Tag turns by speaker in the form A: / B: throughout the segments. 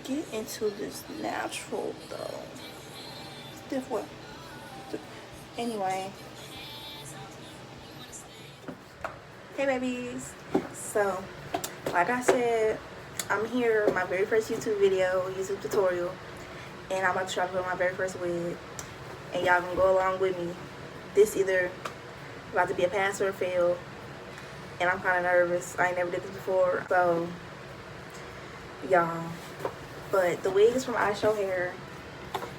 A: get into this natural though. Stiff what? Anyway. Hey babies. So, like I said, I'm here, my very first YouTube video, YouTube tutorial. And I'm about to try to put on my very first wig. And y'all gonna go along with me. This either about to be a pass or a fail. And I'm kind of nervous. I ain't never did this before. So, y'all. But the wig is from Ishow hair.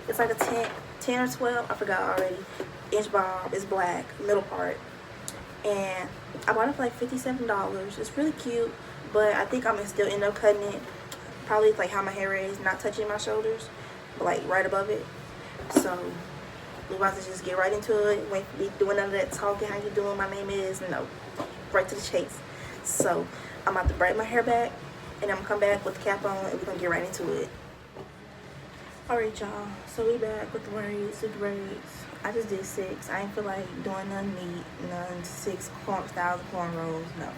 A: It's like a 10 or 12, I forgot already, inch bob. It's black, middle part. And I bought it for like $57. It's really cute, but I think I'm gonna still end up cutting it. Probably like how my hair is, not touching my shoulders, but like right above it. So we're about to just get right into it. We ain't be doing none of that talking, how you doing, my name is, no. Right to the chase. So I'm about to braid my hair back, and I'm gonna come back with the cap on, and we're gonna get right into it. Alright y'all, so we back with the braids. I just did 6. I ain't feel like doing none neat, none 6 thousand cornrows, no.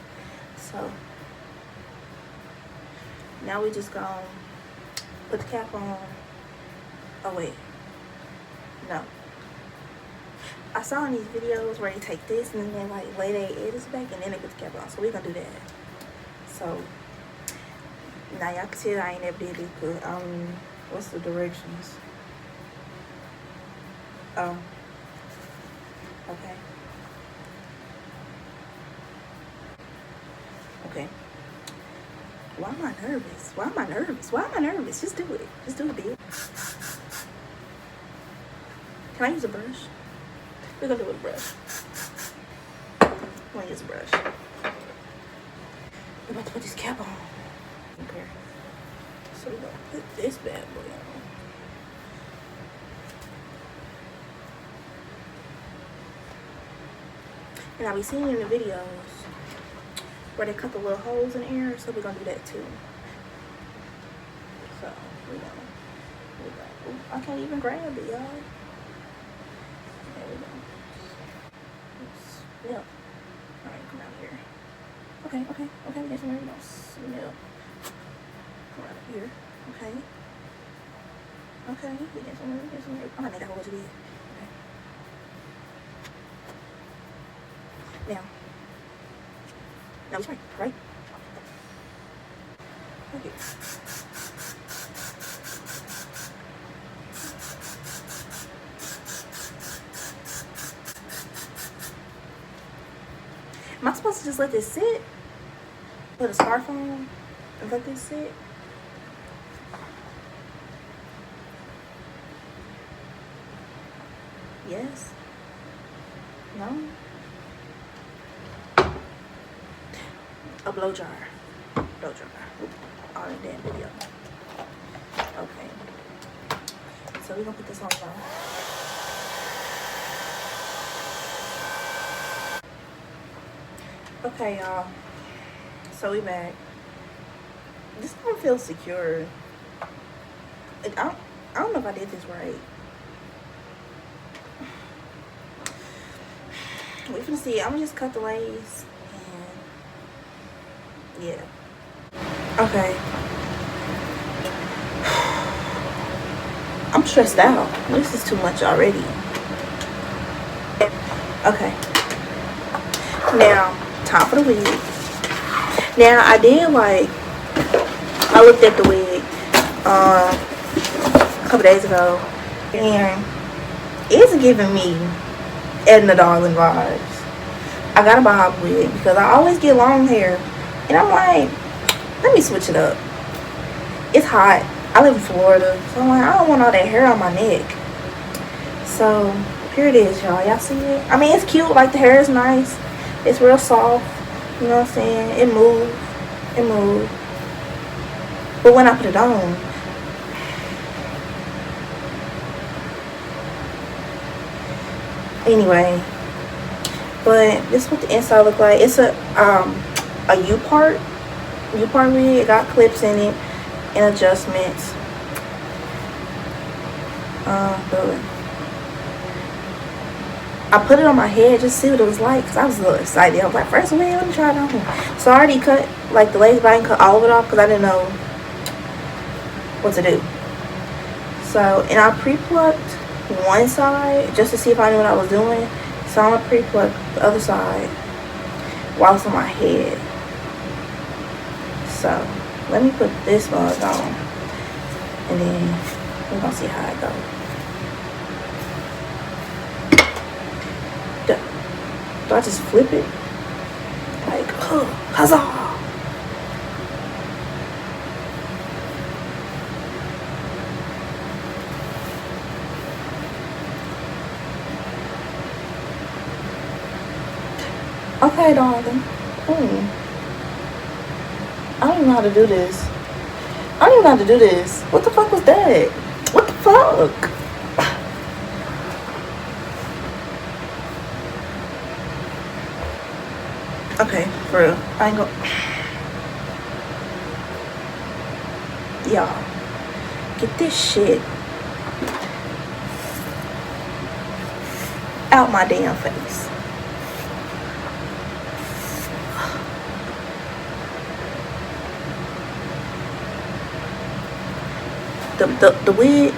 A: So now we just gonna put the cap on. Oh wait, no. I saw in these videos where they take this and then like lay their edges back and then they put the cap on. So we're gonna do that. So now y'all can tell I ain't never did this, but what's the directions? Oh, okay. Okay. Why am I nervous? Why am I nervous? Why am I nervous? Just do it. Just do it, bitch. Can I use a brush? We're gonna do it with a brush. I'm gonna use a brush. We're about to put this cap on. Okay. So we're gonna put this bad boy on. And I'll be seeing in the videos where they cut the little holes in the air, so we're gonna do that too. So we're gonna ooh, I can't even grab it, y'all. There we go. Snip. Alright, come out here. Okay, we got somewhere we go. Snip. Come out here. Okay, we got somewhere. I'm gonna make that hole too big. Okay. Now we spray, right? Okay. Am I supposed to just let this sit? Put a scarf on and let this sit? Yes? No? A blow jar. All in that video. Okay. So we're gonna put this on now. Okay, y'all. So we back. This one feels secure. I don't know if I did this right. We can see. I'm gonna just cut the lace. Yeah. Okay. I'm stressed out. This is too much already. Okay. Now, time for the wig. Now, I looked at the wig a couple days ago, and it's giving me Edna Darling vibes. I got a bob wig because I always get long hair. And I'm like, let me switch it up. It's hot. I live in Florida. So I'm like, I don't want all that hair on my neck. So here it is, y'all. Y'all see it? I mean, it's cute. Like, the hair is nice. It's real soft. You know what I'm saying? It moves. But when I put it on, anyway. But this is what the inside look like. It's a U-part wig. It got clips in it and adjustments. But I put it on my head just to see what it was like, because I was a little excited. I was like, first wig, let me try it on. So I already cut like the lace, but I didn't cut all of it off because I didn't know what to do. So, and I pre-plucked one side just to see if I knew what I was doing. So I'm gonna pre-pluck the other side while it's on my head. So let me put this mug on, and then we're gonna see how it goes. Do I just flip it? Like, oh, huzzah! Okay, darling. I don't even know how to do this. I don't even know how to do this. What the fuck was that? What the fuck? Okay, for real. I ain't gonna. Y'all, get this shit out my damn face. The wig,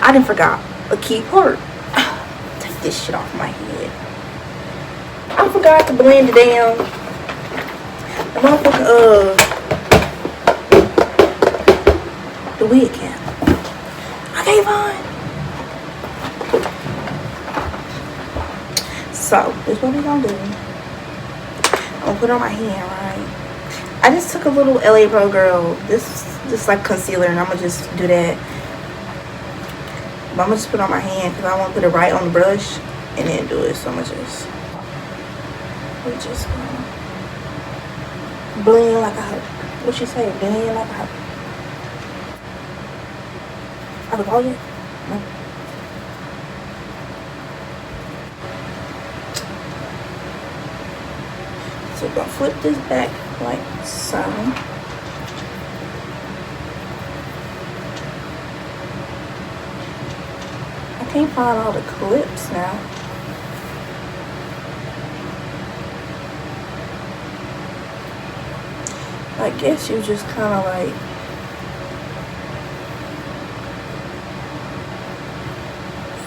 A: I didn't forgot a key part. Take this shit off my head. I forgot to blend it down. The motherfucker, the wig cap. Okay, fine. So, this is what we gonna do. I'm gonna put it on my hand, right? I just took a little LA Pro Girl. This just like concealer, and I'm gonna just do that. But I'm gonna just put it on my hand because I want to put it right on the brush and then do it. So I'm gonna just, we're just gonna blend like a hoe. What you say? Blend like a hoe. I have a ball yet? No. So we're gonna flip this back like so. I can't find all the clips now. I guess you just kind of like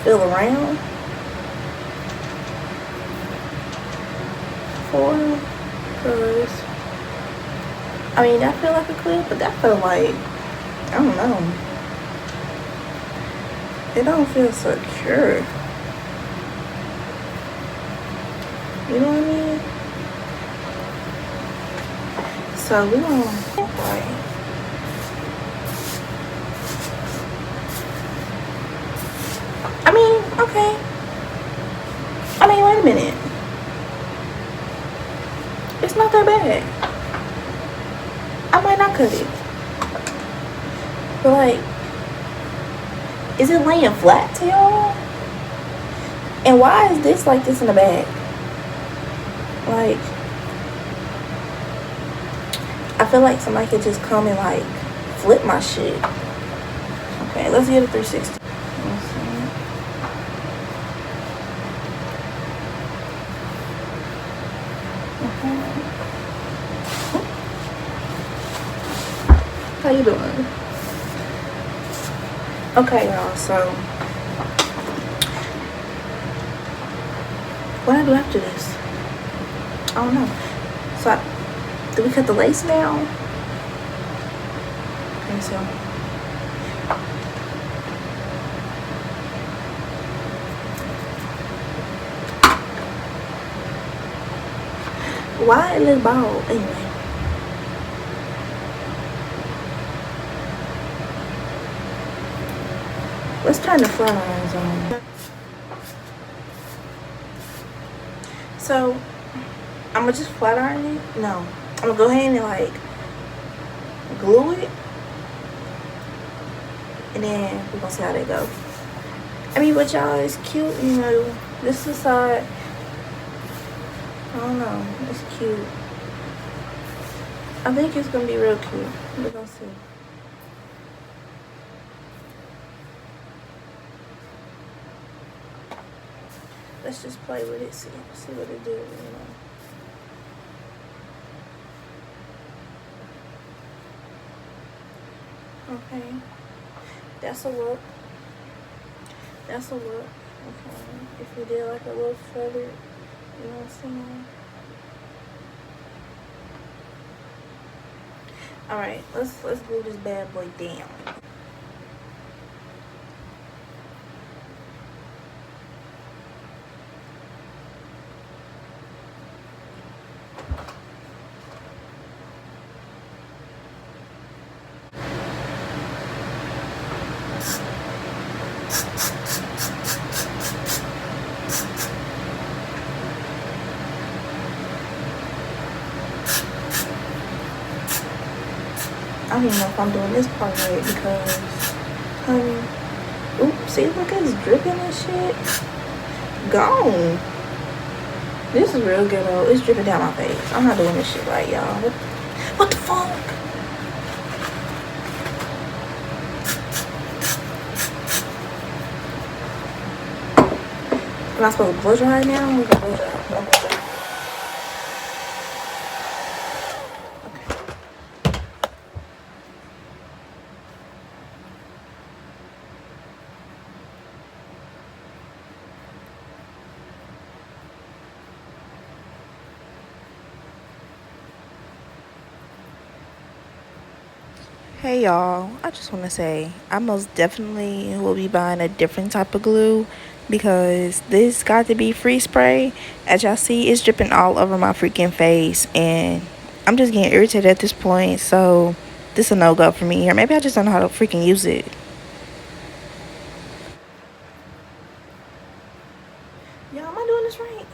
A: feel around for it, because I mean that feel like a clip, but that feel like, I don't know. It don't feel secure. You know what I mean? So we gonna like, I mean, okay. I mean, wait a minute. It's not that bad. I might not cut it. But like, is it laying flat to y'all? And why is this like this in the bag? Like, I feel like somebody could just come and like flip my shit. Okay, let's get a 360. How you doing? Okay, y'all, so what I do after this? I don't know. So do we cut the lace now? Okay, so why a little ball anyway? Let's turn the flat irons on. So I'm gonna just flat iron it. No, I'm gonna go ahead and like glue it, and then we're gonna see how they go. I mean, but y'all, it's cute, you know. This is side. I don't know. It's cute. I think it's gonna be real cute. We're gonna see. Let's just play with it, see what it do, you know. Okay, that's a look. That's a look. Okay, if we did like a little further, you know what I'm saying? All right, let's glue this bad boy down. I don't even know if I'm doing this part right because, oop, see, look, it's dripping and shit. Gone. This is real ghetto. It's dripping down my face. I'm not doing this shit right, y'all. What the fuck? Am I supposed to blow dry right now? We're gonna blow dry. Hey y'all, I just want to say I most definitely will be buying a different type of glue because this got to be free spray. As y'all see, it's dripping all over my freaking face and I'm just getting irritated at this point, so this is a no-go for me. Or maybe I just don't know how to freaking use it. Y'all, am I doing this right?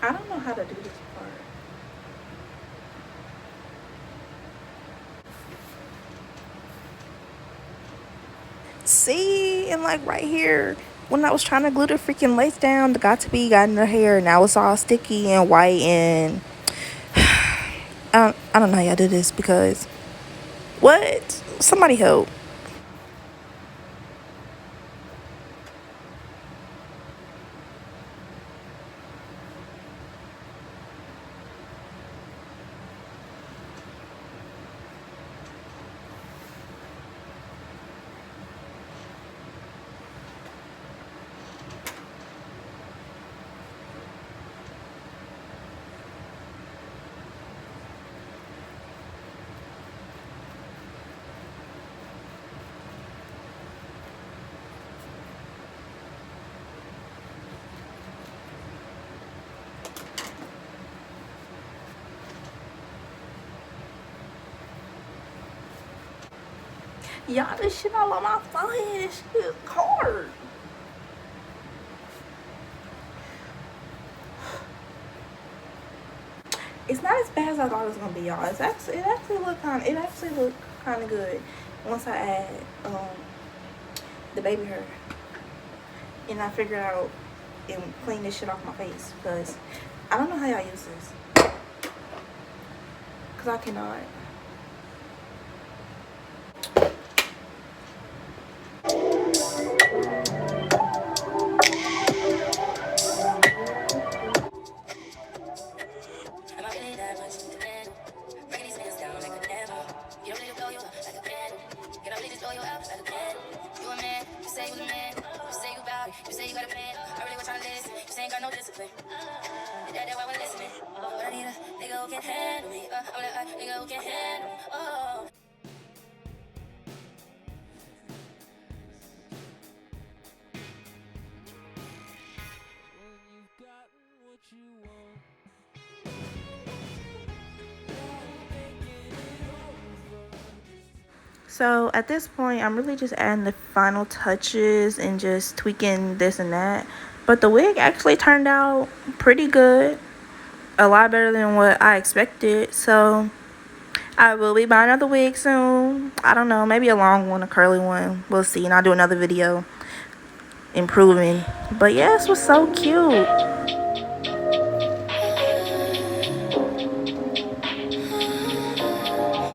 A: I don't know how to do this part. See, and like right here, when I was trying to glue the freaking lace down, the got in her hair. Now it's all sticky and white, and I don't know how y'all do this because what? Somebody help. Y'all, this shit all on my forehead. This shit is hard. It's not as bad as I thought it was gonna be, y'all. It actually looked kind of good once I add the baby hair, and I figured out and clean this shit off my face, because I don't know how y'all use this, because I cannot.
B: You say you got a plan, I really was trying to listen. You say ain't got no discipline. That's why we're listening. But I need a nigga who can handle me. I'm like a nigga who can handle me. Oh.
A: So at this point, I'm really just adding the final touches and just tweaking this and that. But the wig actually turned out pretty good. A lot better than what I expected. So I will be buying another wig soon. I don't know, maybe a long one, a curly one. We'll see. And I'll do another video improving. But yeah, this was so cute.